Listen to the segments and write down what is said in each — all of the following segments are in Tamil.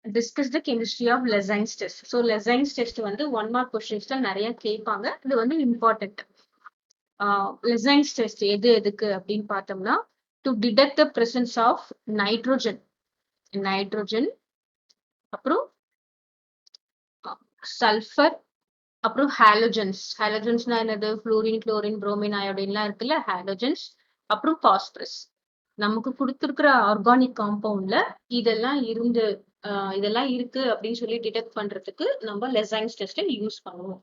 discuss the chemistry of Lezing's test. So Lezing's test வந்து 1 mark questions தான் நிறைய கேட்பாங்க. இது வந்து important. Lezing's test எதுக்கு அப்படின்னு பார்த்தோம்னா to detect the presence of nitrogen. அப்புறம் sulfur, அப்புறம் ஹாலோஜன்ஸ்னா என்னது? ஃப்ளூரின், குளோரின், புரோமின், அயோடின்லாம் இருக்குல்ல, ஹாலோஜன்ஸ். அப்புறம் பாஸ்பரஸ். நமக்கு கொடுத்துருக்கிற ஆர்கானிக் காம்பவுண்ட்ல இதெல்லாம் இருக்கு அப்படின்னு சொல்லி டிடெக்ட் பண்றதுக்கு நம்ம லெசைன்ஸ் டெஸ்ட் யூஸ் பண்ணுவோம்.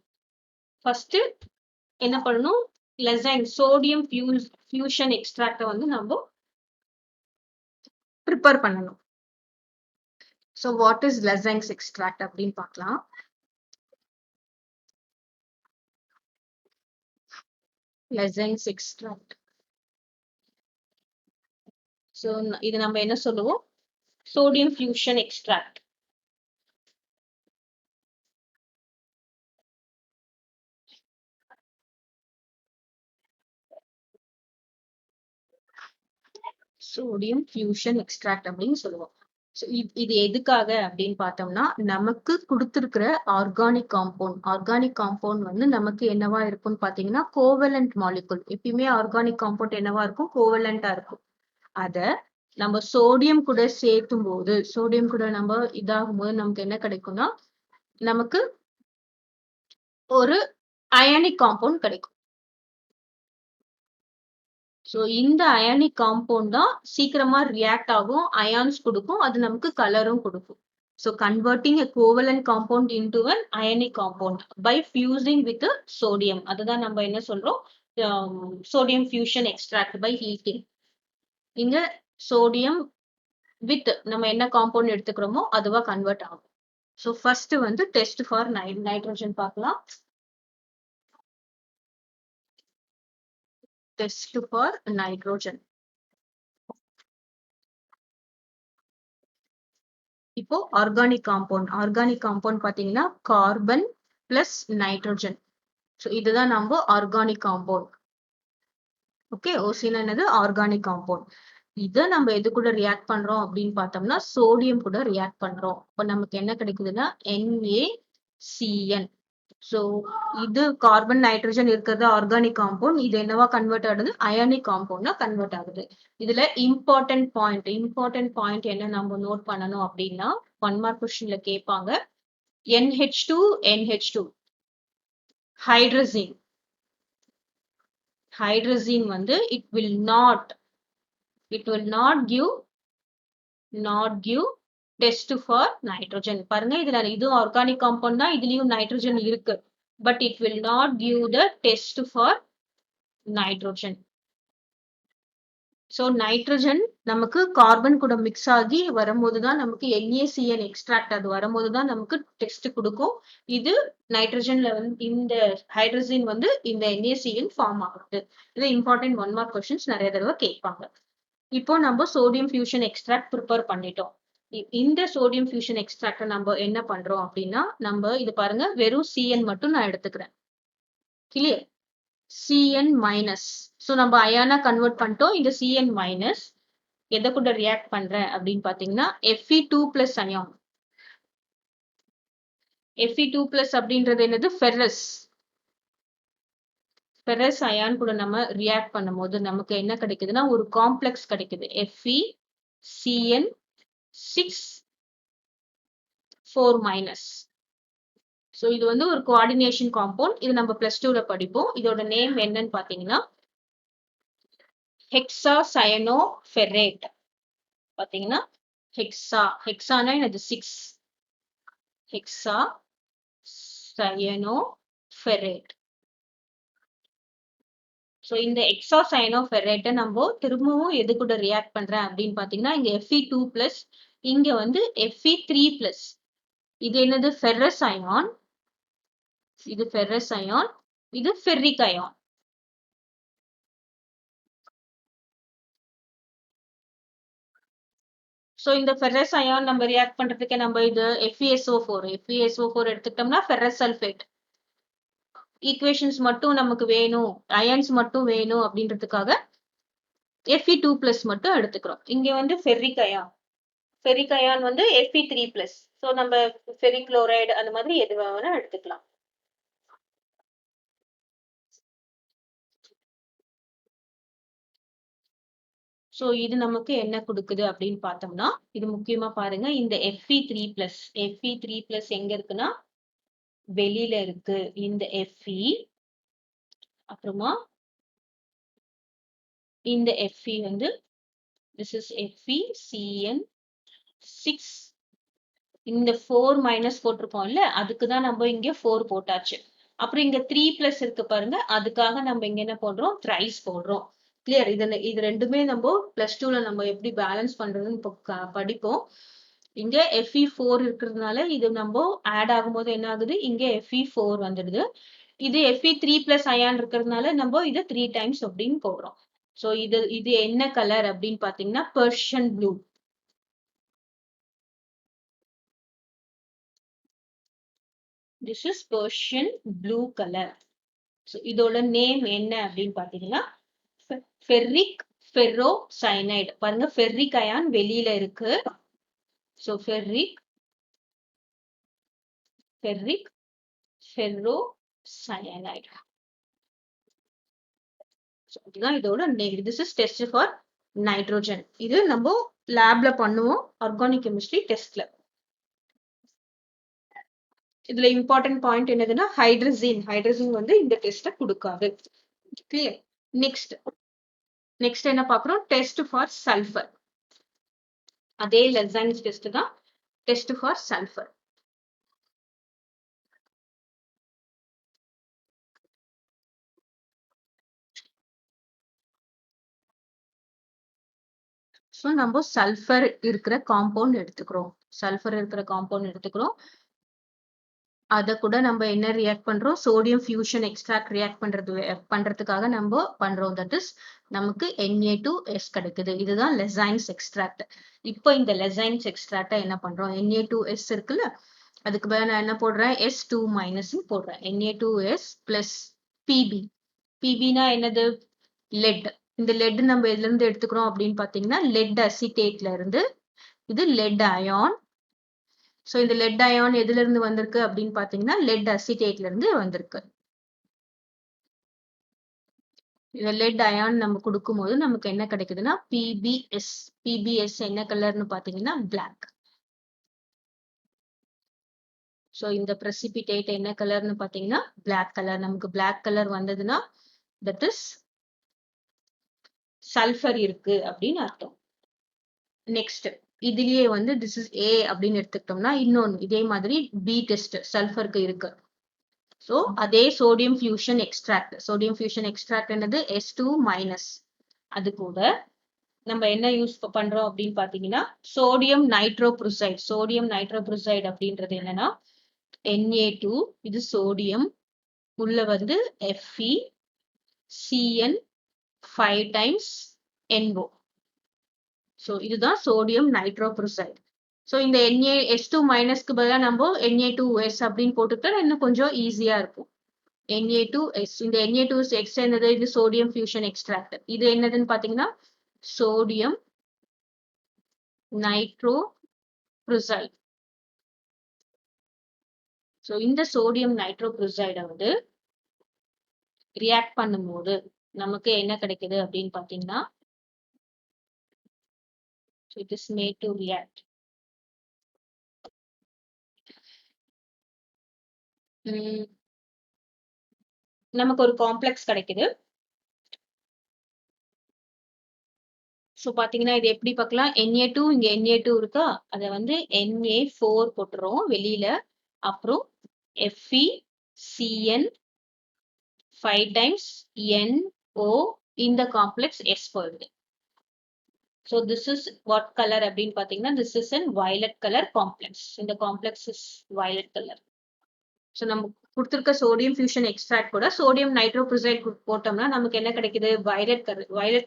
ஃபர்ஸ்ட் என்ன பண்ணணும்? லெசைன் சோடியம் ஃபியூஷன் எக்ஸ்ட்ராக்ட வந்து நம்ம ப்ரிப்பேர் பண்ணணும். ஸோ வாட் இஸ் லெசைன்ஸ் எக்ஸ்ட்ராக்ட் அப்படின்னு பார்க்கலாம். லெசைன்ஸ் எக்ஸ்ட்ராக்ட். ஸோ இது நம்ம என்ன சொல்லுவோம்? sodium fusion extract. sodium fusion extract அப்படின்னு சொல்லுவோம். இது எதுக்காக அப்படின்னு பார்த்தோம்னா நமக்கு கொடுத்திருக்கிற ஆர்கானிக் காம்பவுண்ட் வந்து நமக்கு என்னவா இருக்கும்னு பாத்தீங்கன்னா கோவலண்ட் மாலிகுல். எப்பயுமே ஆர்கானிக் காம்பவுண்ட் என்னவா இருக்கும்? கோவலண்டா இருக்கும். அத நம்ம சோடியம் கூட சேர்த்தும் போது, சோடியம் கூட நம்ம இதாகும் போது நமக்கு என்ன கிடைக்கும்னா நமக்கு ஒரு அயானிக் காம்பவுண்ட் கிடைக்கும். ஸோ இந்த அயானிக் காம்பவுண்ட் தான் சீக்கிரமா ரியாக்ட் ஆகும், அயான்ஸ் கொடுக்கும், அது நமக்கு கலரும் கொடுக்கும். So converting a covalent compound into an ionic compound by fusing with the sodium. அதுதான் நம்ம என்ன சொல்றோம்? Sodium fusion extract by heating. இங்க சோடியம் வித் நம்ம என்ன காம்பவுண்ட் எடுத்துக்கிறோமோ அதுவா கன்வெர்ட் ஆகும். ஸோ ஃபர்ஸ்ட் வந்து டெஸ்ட் ஃபார் நைட்ரோஜன் பார்க்கலாம். Test for nitrogen. இப்போ ஆர்கானிக் காம்பவுண்ட் பாத்தீங்கன்னா கார்பன் பிளஸ் நைட்ரோஜன். ஸோ இதுதான் நம்ம ஆர்கானிக் காம்பவுண்ட். ஓகே, ஓசின் என்னது? Organic compound. இதை நம்ம எது கூட ரியாக்ட் பண்றோம் அப்படின்னு பார்த்தோம்னா சோடியம் கூட ரியாக்ட் பண்றோம். இப்போ நமக்கு என்ன கிடைக்குதுன்னா NaCN. ஸோ இது கார்பன் நைட்ரோஜன் இருக்கிறது ஆர்கானிக் காம்பவுண்ட். இது என்னவா கன்வெர்ட் ஆகுது? அயானிக் காம்பவுண்டா கன்வெர்ட் ஆகுது. இதுல இம்பார்ட்டன்ட் பாயிண்ட் என்ன நம்ம நோட் பண்ணணும் அப்படின்னா 1 மார்க் கொஸ்டின்ல கேட்பாங்க. NH2 ஹைட்ரஜன் வந்து it will not give test for nitrogen. பாருங்க, இதுல இது ஆர்கானிக் காம்பவுண்ட் தான், இதுலயும் நைட்ரோஜன் இருக்கு. But it will not give the test for nitrogen. So nitrogen நமக்கு கார்பன் கூட மிக்ஸ் ஆகி வரும்போதுதான் நமக்கு NaCN எக்ஸ்ட்ராக்ட் அது வரும்போதுதான் நமக்கு டெஸ்ட் கொடுக்கும். இது நைட்ரஜன்ல வந்து இந்த ஹைட்ரஜன் வந்து இந்த NaCN ஃபார்ம் ஆகுது. இது இம்பார்ட்டன்ட் 1 மார்க் கொஸ்டின்ஸ் நிறைய தடவை கேட்பாங்க. இப்போ நம்ம சோடியம் ஃபியூஷன் எக்ஸ்ட்ராக்ட் ப்ரிப்பேர் பண்ணிட்டோம். இந்த சோடியம் ஃபியூஷன் எக்ஸ்ட்ராக்ட் நம்ம என்ன பண்றோம் அப்படின்னா நம்ம இது பாருங்க, வெறும் CN மட்டும் நான் எடுத்துக்கிறேன். கிளியர்? CN minus. ஸோ நம்ம அயானா கன்வெர்ட் பண்ணிட்டோம். இந்த CN மைனஸ் எதை கூட ரியாக்ட் பண்றேன் அப்படின்னு பாத்தீங்கன்னா Fe2 plus ion. Fe2 plus அப்படின்றது என்னது? ஃபெரஸ் அயான் கூட நம்ம ரியாக்ட் பண்ணும்போது நமக்கு என்ன கிடைக்குதுன்னா ஒரு காம்ப்ளெக்ஸ் கிடைக்குது. FeCN6 4-. ஸோ இது வந்து ஒரு கோஆர்டினேஷன் காம்பவுண்ட். இது நம்ம +2ல படிப்போம். இதோட நேம் என்னன்னு பாத்தீங்கன்னா ஹெக்ஸாசயனோஃபெரேட். பாத்தீங்கன்னா ஹெக்ஸானா என்னது? 6. ஹெக்ஸாசயனோஃபெரேட். ஸோ இந்த ஹெக்ஸாசயனோஃபெரேட்டை நம்ம திரும்பவும் எது கூட ரியாக்ட் பண்றேன் அப்படின்னு பாத்தீங்கன்னா இங்க Fe2 பிளஸ், இங்க வந்து Fe3 பிளஸ். இது என்னது? Ferrous ion. இது ஃபெரஸ் அயான், இது ஃபெர்ரிக் அயான். ஸோ இந்த ஃபெரஸ் அயான் நம்ம ரியாக்ட் பண்றதுக்கு நம்ம இது FeSO4 எடுத்துக்கிட்டோம்னா ஃபெரஸ் சல்ஃபேட். ஈக்குவேஷன்ஸ் மட்டும் நமக்கு வேணும், அயான்ஸ் மட்டும் வேணும் அப்படின்றதுக்காக Fe2 பிளஸ் மட்டும் எடுத்துக்கிறோம். இங்க வந்து ஃபெர்ரிக் அயான். ஃபெரிக் அயான் வந்து Fe3+. ஸோ நம்ம ஃபெரிக் குளோரைடு அந்த மாதிரி எது வேணா எடுத்துக்கலாம். ஸோ இது நமக்கு என்ன கொடுக்குது அப்படின்னு பார்த்தோம்னா, இது முக்கியமா பாருங்க, இந்த Fe3+, எங்க இருக்குன்னா வெளியில இருக்கு. இந்த Fe, அப்புறமா இந்த Fe வந்து this is FeCN6. இந்த 4 மைனஸ் போட்டிருக்கோம்ல, அதுக்கு தான் நம்ம இங்க 4 போட்டாச்சு. அப்புறம் இங்க 3+ இருக்கு பாருங்க, அதுக்காக நம்ம இங்க என்ன போடுறோம், த்ரைஸ் போடுறோம். கிளியர்? இது ரெண்டுமே நம்ம +2ல நம்ம எப்படி பேலன்ஸ் பண்றதுன்னு இப்போ படிப்போம். இங்க Fe4 இருக்கிறதுனால இது நம்ம ஆட் ஆகும்போது என்ன ஆகுது, இங்க Fe4 வந்துடுது. இது Fe3+ அயான் இருக்கிறதுனால நம்ம இதை 3 டைம்ஸ் அப்படின்னு போடுறோம். ஸோ இது என்ன கலர் அப்படின்னு பாத்தீங்கன்னா Persian blue. This is Persian blue color. So இதோட நேம் என்ன அப்படின்னு பாத்தீங்கன்னா ஃபெர்ரிக் ஃபெர்ரோசைனைடு. பாருங்க, ஃபெர்ரிக் அயான் வெளியில இருக்கு. So ferric ferrocyanide. இதுதான் இதோட name. This is test for nitrogen. இது நம்ம லேப்ல பண்ணுவோம், ஆர்கானிக் கெமிஸ்ட்ரி டெஸ்ட்ல. இதுல இம்பார்ட்டன்ட் பாயிண்ட் என்னதுன்னா ஹைட்ரஜன் வந்து இந்த டெஸ்ட கொடுக்காது. கிளியர்? நெக்ஸ்ட் என்ன பார்க்குறோம், டெஸ்ட் ஃபார் சல்ஃபர். அதே லெசைன்ஸ் டெஸ்ட் தான், டெஸ்ட் ஃபார் சல்ஃபர். ஸோ நம்ம சல்ஃபர் இருக்கிற காம்பவுண்ட் எடுத்துக்கிறோம். அதை கூட நம்ம என்ன ரியாக்ட் பண்றோம், சோடியம் ஃபியூஷன் எக்ஸ்ட்ராக்ட் ரியாக்ட் பண்றதுக்காக நம்ம பண்றோம். தட் இஸ் நமக்கு Na2S கிடைக்குது. இதுதான் லெசைன்ஸ் எக்ஸ்ட்ராக்ட். இப்போ இந்த லெசைன்ஸ் எக்ஸ்ட்ராக்ட என்ன பண்றோம், Na2S இருக்குல்ல, அதுக்கு பதிலா நான் என்ன போடுறேன், S2- போடுறேன். Na2S plus Pbனா என்னது, லெட். இந்த லெட் நம்ம எதுல இருந்து எடுத்துக்கிறோம் அப்படின்னு பாத்தீங்கன்னா லெட் அசிட்டேட்ல இருந்து. இது லெட் அயான். ஸோ இந்த லெட் அயான் எதுல இருந்து வந்திருக்கு அப்படின்னு பாத்தீங்கன்னா லெட் அசிட்டேட்ல இருந்து வந்திருக்கு. இந்த லெட் அயான் நம்ம கொடுக்கும்போது நமக்கு என்ன கிடைக்குதுன்னா பிபிஎஸ் என்ன கலர்னு பாத்தீங்கன்னா பிளாக். ஸோ இந்த பிரசிபிடேட் என்ன கலர்னு பாத்தீங்கன்னா பிளாக் கலர். நமக்கு பிளாக் கலர் வந்ததுன்னா தட் இஸ் சல்ஃபர் இருக்கு அப்படின்னு அர்த்தம். நெக்ஸ்ட் இதுலயே வந்து திஸ் இஸ் A அப்படின்னு எடுத்துக்கிட்டோம்னா இன்னொன்னு இதே மாதிரி பி டெஸ்ட் சல்ஃபருக்கு இருக்கு. ஸோ அதே சோடியம் ஃபியூஷன் எக்ஸ்ட்ராக்ட் என்னது S2-. அது கூட நம்ம என்ன யூஸ் பண்றோம் அப்படின்னு பாத்தீங்கன்னா சோடியம் நைட்ரோபுரைசைடு அப்படின்றது என்னன்னா Na2, இது சோடியம், உள்ள வந்து FeCN5 times NO. ஸோ இதுதான் சோடியம் நைட்ரோபுரைசைடு. ஸோ இந்த S2- பதிலாக நம்ம Na2S அப்படின்னு போட்டுக்கிட்டா இன்னும் கொஞ்சம் ஈஸியா இருக்கும். Na2S. இந்த Na2S என்னது, இது சோடியம் ஃபியூஷன் எக்ஸ்ட்ராக்ட். இது என்னதுன்னு பாத்தீங்கன்னா சோடியம் நைட்ரோபுரைசைடு. ஸோ இந்த சோடியம் நைட்ரோபுரைசைடை வந்து ரியாக்ட் பண்ணும்போது நமக்கு என்ன கிடைக்குது அப்படின்னு பாத்தீங்கன்னா it is made to react. நமக்கு ஒரு காம்ப்ளெக்ஸ் கிடைக்குது. ஸோ பாத்தீங்கன்னா இது எப்படி பார்க்கலாம், Na2 இங்க Na2 இருக்கா, அதை வந்து Na4 போட்டுறோம் வெளியில. அப்புறம் FeCN5 times NO, இந்த காம்ப்ளெக்ஸ் S போயிடுது. So this is what color அப்படின்னு பாத்தீங்கன்னா this is an violet color complex. இந்த complex is violet color. So நம்ம கொடுத்துருக்க சோடியம் ஃபியூஷன் எக்ஸ்ட்ராக்ட் கூட சோடியம் நைட்ரோபுரைசைடு போட்டோம்னா நமக்கு என்ன கிடைக்குது, வயலட்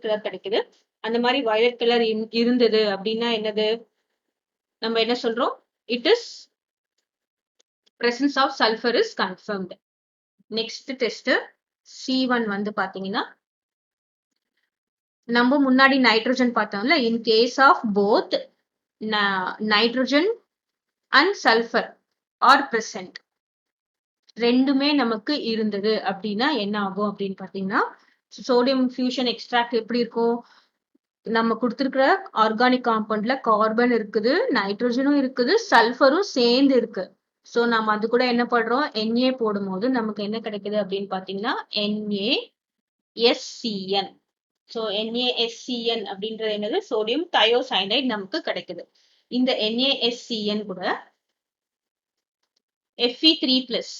கலர் கிடைக்குது. அந்த மாதிரி வயலட் கலர் இருந்தது அப்படின்னா என்னது, நம்ம என்ன சொல்றோம், it is presence of sulfur is confirmed. Next test C1 வந்து பாத்தீங்கன்னா நம்ம முன்னாடி நைட்ரோஜன் பார்த்தோம்ல, in case of both nitrogen and sulphur are present, ரெண்டுமே நமக்கு இருந்தது அப்படின்னா என்ன ஆகும் அப்படின்னு பாத்தீங்கன்னா, சோடியம் ஃபியூஷன் எக்ஸ்ட்ராக்ட் எப்படி இருக்கும்? நம்ம கொடுத்திருக்கிற ஆர்கானிக் காம்பவுண்ட்ல கார்பன் இருக்குது, நைட்ரஜனும் இருக்குது, சல்ஃபரும் சேர்ந்து இருக்கு. சோ நம்ம அது கூட என்ன பண்றோம்? Na போடும்போது நமக்கு என்ன கிடைக்குது அப்படின்னு பாத்தீங்கன்னா NaSCN. சோ NaSCN அப்படின்றது என்னது? சோடியம் தயோசைனைடு நமக்கு கிடைக்குது. இந்த NaSCN கூட Fe3+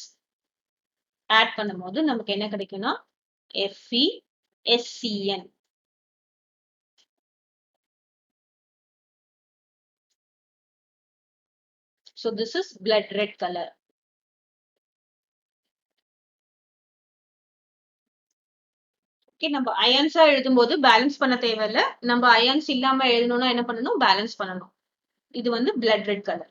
ஆட் பண்ணும்போது நமக்கு என்ன கிடைக்கும்னா FeSCN. So this is blood red color. Okay, நம்ம அயன்ஸா எழுதும்போது பேலன்ஸ் பண்ண தேவையில்ல. நம்ம அயன்ஸ் இல்லாம எழுதணும்னா என்ன பண்ணணும்? பேலன்ஸ் பண்ணணும். இது வந்து blood red color.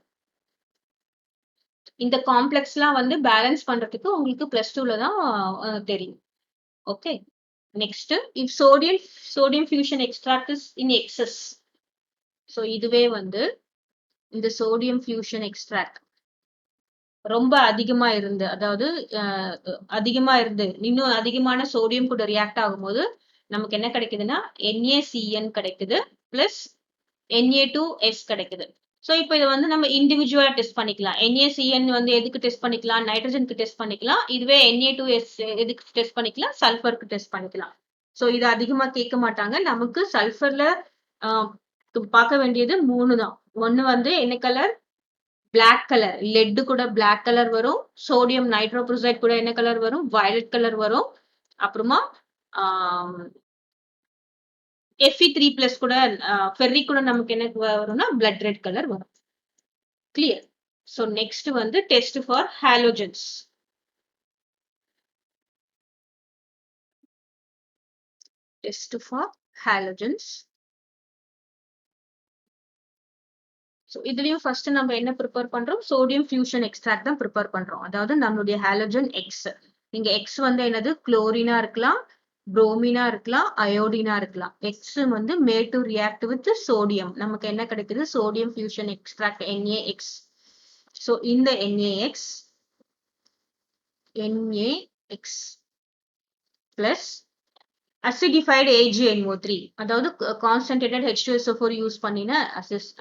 இந்த காம்ப்ளெக்ஸ்லாம் வந்து பேலன்ஸ் பண்றதுக்கு உங்களுக்கு +2ல தான் தெரியும். Okay, next if sodium fusion extract is in excess. so இதுவே வந்து இந்த sodium fusion extract ரொம்ப அதிகமா இருந்து, அதாவது அதிகமா இருந்து இன்னும் அதிகமான சோடியம் கூட ரியாக்ட் ஆகும்போது நமக்கு என்ன கிடைக்குதுன்னா NaCN கிடைக்குது பிளஸ் Na2S கிடைக்குது. சோ இப்போ இதை வந்து நம்ம இண்டிவிஜுவலா டெஸ்ட் பண்ணிக்கலாம். NaCN வந்து எதுக்கு டெஸ்ட் பண்ணிக்கலாம்? நைட்ரஜனுக்கு டெஸ்ட் பண்ணிக்கலாம். இதுவே Na2S எதுக்கு டெஸ்ட் பண்ணிக்கலாம்? சல்ஃபருக்கு டெஸ்ட் பண்ணிக்கலாம். சோ இது அதிகமா கேட்க மாட்டாங்க. நமக்கு சல்ஃபர்ல பார்க்க வேண்டியது 3 தான். ஒன்னு வந்து என்ன கலர்? Black colour. லெட் கூட பிளாக் கலர் வரும். சோடியம் நைட்ரோபுரோசைட் கூட என்ன கலர் வரும்? வயலட் கலர் வரும். அப்புறமா Fe3+ கூட ஃபெர்ரிக் கூட நமக்கு என்ன வரும்னா பிளட் ரெட் கலர் வரும். கிளியர்? சோ நெக்ஸ்ட் வந்து test for halogens. Test for halogens. So இதுலயும் ஃபர்ஸ்ட் நம்ம என்ன ப்ரிப்பேர் பண்றோம்? சோடியம் ஃபியூஷன் எக்ஸ்ட்ராக்ட் தான் ப்ரிப்பேர் பண்றோம். அதாவது நம்மளுடைய ஹாலோஜன் X. இங்க X வந்து என்னது? குளோரினா இருக்கலாம், புரோமினா இருக்கலாம், அயோடினா இருக்கலாம். X வந்து made to react with sodium. நமக்கு என்ன கிடைக்குது? Sodium fusion extract NaX. So இந்த NaX பிளஸ் acidified AgNO3, அதாவது concentrated H2SO4 யூஸ் பண்ணின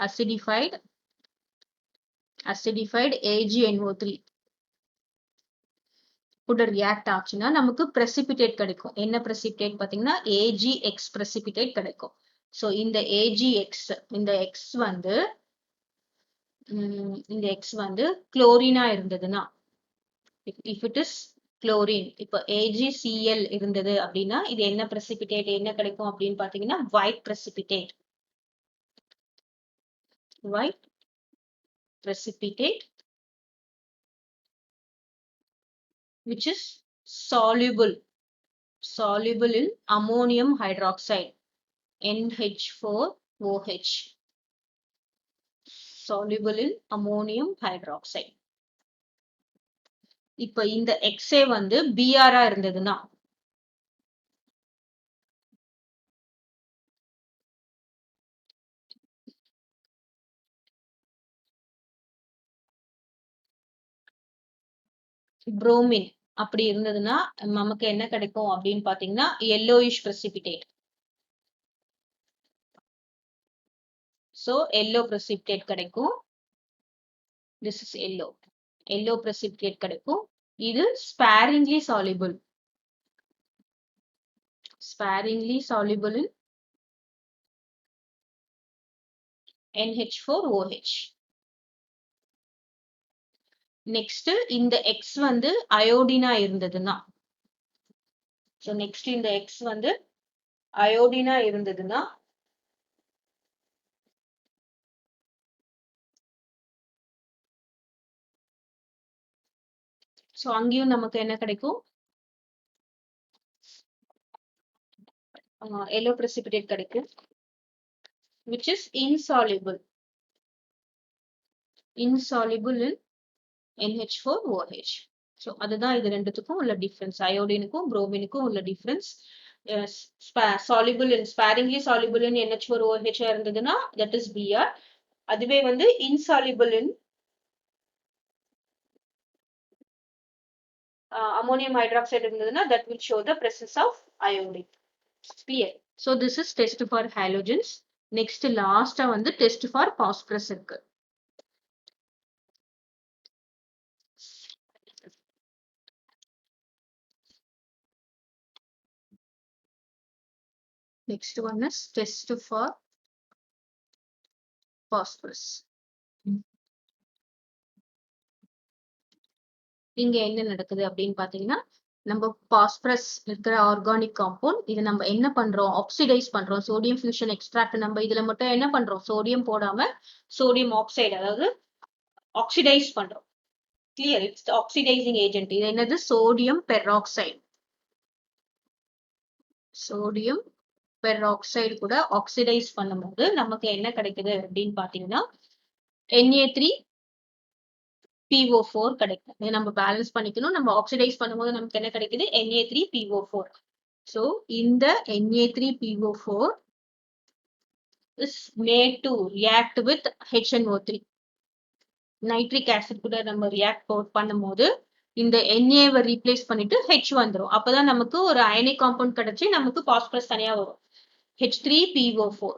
acidified AgNO3 கூட ரியாக்ட் ஆச்சுன்னா நமக்கு precipitate கிடைக்கும். என்ன precipitate பாத்தீங்கன்னா AgX precipitate கிடைக்கும். சோ இந்த AgX, இந்த X வந்து குளோரினா இருந்ததுன்னா, if it is chlorine, இப்போ AgCl இருந்தது அப்படின்னா இது என்ன precipitate என்ன கிடைக்கும் அப்படின்னு பாத்தீங்கன்னா white precipitate. white precipitate which is soluble in ammonium hydroxide, NH4OH. soluble in ammonium hydroxide. இப்ப இந்த Xa வந்து Br இருந்ததுன்னா புரோமின் அப்படி இருந்ததுன்னா நமக்கு என்ன கிடைக்கும் அப்படின்னு பாத்தீங்கன்னா yellowish precipitate. So yellow precipitate கிடைக்கும். This is yellow precipitate கிடைக்கும். இது sparingly soluble in NH4OH. Next இந்த X வந்து அயோடினா இருந்ததுன்னா, சோ நெக்ஸ்ட் இந்த X வந்து அயோடினா இருந்ததுன்னா சோ அங்கேயும் நமக்கு என்ன கிடைக்கும்? yellow precipitate கிடைக்கும், which is insoluble in NH4OH. So அதுதான் இது ரெண்டுத்துக்கும் உள்ள டிஃபரன்ஸ். அயோடினுக்கும் புரோமினுக்கும் உள்ள difference. sparingly soluble in NH4OH இருந்ததுன்னா that is Br. அதுவே வந்து insoluble in ammonium hydroxide இருந்ததுன்னா that will show the presence of iodine. Clear. So this is test for halogens. Next last வந்து test for phosphorus இருக்கு. Next one is test for phosphorus. இங்க என்ன நடக்குது அப்படின்னு பாத்தீங்கன்னா, நம்ம பாஸ்பரஸ் இருக்கிற ஆர்கானிக் காம்பவுண்ட் இது நம்ம என்ன பண்றோம், ஆக்சிடைஸ் பண்றோம். சோடியம் ஃபியூஷன் எக்ஸ்ட்ராக்ட் நம்ம இதுல மட்டும் என்ன பண்றோம், சோடியம் போடாம சோடியம் ஆக்சைடு அதாவது ஆக்சிடைஸ் பண்றோம். Clear, it's oxidising agent. இது என்னது, சோடியம் பெராக்சைடு. சோடியம் பெராக்சைடு கூட ஆக்சிடைஸ் பண்ணும்போது நமக்கு என்ன கிடைக்குது அப்படின்னு பாத்தீங்கன்னா Na3PO4 கிடைக்கும். இதை நம்ம பேலன்ஸ் பண்ணிக்கணும். நம்ம ஆக்சிடைஸ் பண்ணும்போது நமக்கு என்ன கிடைக்குது, Na3PO4. So இந்த Na3PO4 is made to react with HNO3. Nitric acid கூட நம்ம ரியாக்ட் பண்ணும்போது இந்த Na-வை ரீப்ளேஸ் பண்ணிட்டு H வந்துரும். அப்பதான் நமக்கு ஒரு அயனிக் காம்பவுண்ட் கிடைச்சு நமக்கு பாஸ்பரஸ் தனியா வரும், H3PO4.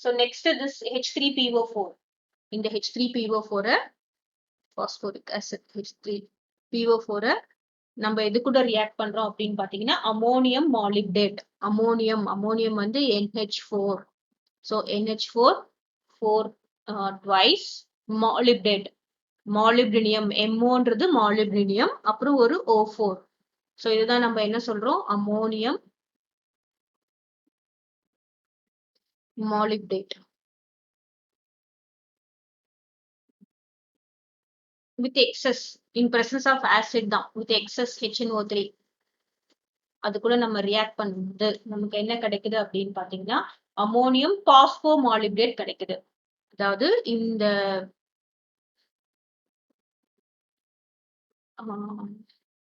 So next this H3PO4. இந்த H3PO4 பாஸ்போரிக் ஆசிட் H3PO4 நம்ம எது கூட ரியாக்ட் பண்றோம் அப்படின்னு பாத்தீங்கன்னா அமோனியம் மாலிப்டேட். அமோனியம் வந்து NH4. So NH4 twice molybdate, molybdenum MOன்றது மாலிப்டினியம், அப்புறம் ஒரு O4. So இதுதான் நம்ம என்ன சொல்றோம், ammonium molybdate with excess in presence of acid தான், with excess HNO3. அது கூட நம்ம ரியாக்ட் பண்ணும்போது நமக்கு என்ன கிடைக்குது அப்படின்னு பாத்தீங்கன்னா அமோனியம் பாஸ்போ மாலிப்டேட் கிடைக்குது. அதாவது இந்த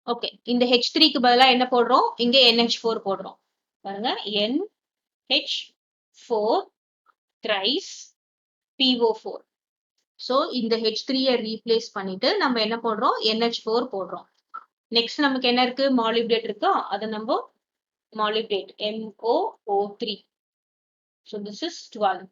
ஓகே, இந்த H3க்கு பதிலா என்ன போடுறோம், இங்க NH4 போடுறோம். பாருங்க, NH4 thrice PO4. சோ இந்த H3யை ரீப்ளேஸ் பண்ணிட்டு நம்ம என்ன போடுறோம், NH4 போடுறோம். நெக்ஸ்ட் நமக்கு என்ன இருக்கு, மாலிப்டேட் இருக்கா, அதை நம்ம molybdate MOO3. So this is 12.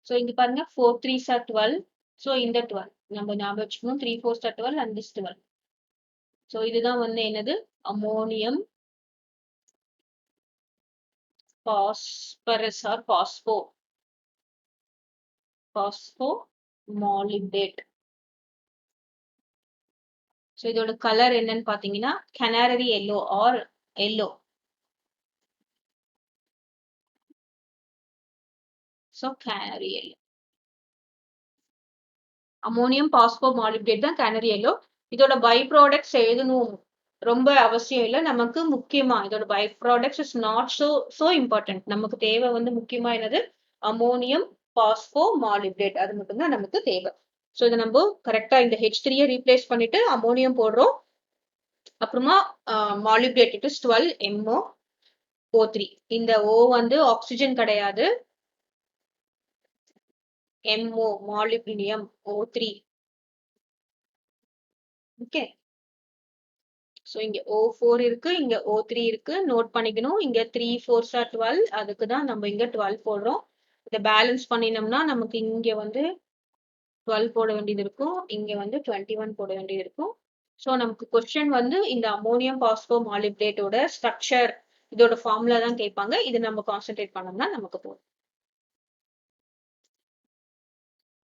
So இங்க பாருங்க 4 3s are 12. So இந்த 12 நம்ம ஞாபகம் வச்சுக்கணும், 3 4s are 12 and this 12. So இதுதான் வந்து என்னது, ammonium phosphorus or phosphomolybdate. So இதோட கலர் என்னன்னு பாத்தீங்கன்னா canary yellow or yellow. So canary yellow. Ammonium phosphomolybdate தான் canary yellow. இதோட பை ப்ராடக்ட்ஸ் எழுதணும் ரொம்ப அவசியம் இல்லை. நமக்கு முக்கியமா இதோட by products is not so important. நமக்கு தேவை வந்து முக்கியமா என்னது, அமோனியம் பாஸ்போ மாலிப்டேட். அது மட்டும்தான் நமக்கு தேவை. ஸோ இதை நம்ம கரெக்டா இந்த H3யை ரீப்ளேஸ் பண்ணிட்டு அமோனியம் போடுறோம். அப்புறமா மாலிப்டேட் இட் இஸ் 12 MOO3. இந்த O வந்து ஆக்சிஜன் கிடையாது, MO molybdenum O3. Okay, so இங்க O4 இருக்கு, இங்க O3 இருக்கு, நோட் பண்ணிக்கணும். இங்க 3 4s are 12, அதுக்கு தான் நம்ம இங்க 12 போடுறோம். இதை பேலன்ஸ் பண்ணினோம்னா நமக்கு இங்க வந்து 12 போட வேண்டியது இருக்கும், இங்க வந்து 21 போட வேண்டியது இருக்கும். சோ நமக்கு கொஸ்டின் வந்து இந்த அமோனியம் பாஸ்போ மாலிப்டேட்டோட ஸ்ட்ரக்சர், இதோட ஃபார்முலா தான் கேட்பாங்க. இது நம்ம கான்சென்ட்ரேட் பண்ணோம்னா நமக்கு போதும்.